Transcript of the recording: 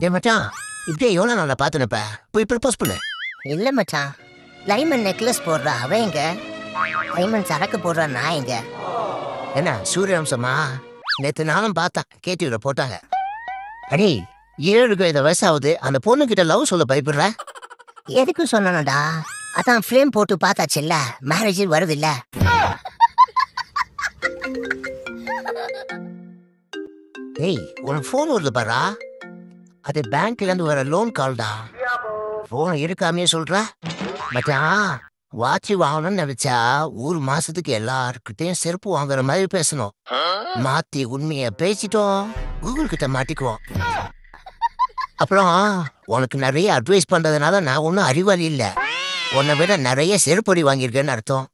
டேய் மச்சான், இப்படியே எவ்வளோ நாளா பார்த்துனப்ப போய் ப்ரப்போஸ் பண்ணு. இல்ல மச்சான், டைமண்ட் நெக்லஸ் போடுறா அவன் எங்க, டைமண்ட் சரக்கு போடுறா நான் எங்க. என்ன சூரியவம்சமா? நேற்று நானும் பார்த்தேன், கேடிவில போட்டாங்க. அடி 7 வயசாகுது, அந்த பொண்ணுகிட்ட லவ் சொல்ல பயப்படுற? எதுக்கு சொன்னானடா, அதான் ஃப்ரேம் போட்டு பார்த்தாச்சுல்ல, மேரேஜ் வருது இல்ல. ஏய் உன் ஃபோன் வருது பாரா, அது பேங்க்ல இருந்து வர லோன் கால்டா. ஃபோன் இருக்காமே சொல்ற மச்சான். வாட்ச் வாங்கணும்னு நினைச்சா 1 மாசத்துக்கு எல்லாருக்கிட்டையும் செருப்பு வாங்குற மாதிரி பேசணும். மாத்தி உண்மைய பேசிட்டோம், கூகுள் கிட்ட மாட்டிக்குவோம். அப்புறம் உனக்கு நிறைய அட்வைஸ் பண்றதுனால நான் ஒன்றும் அறிவாளி இல்லை, உன்னை விட நிறைய செருப்படி வாங்கியிருக்கேன்னு அர்த்தம்.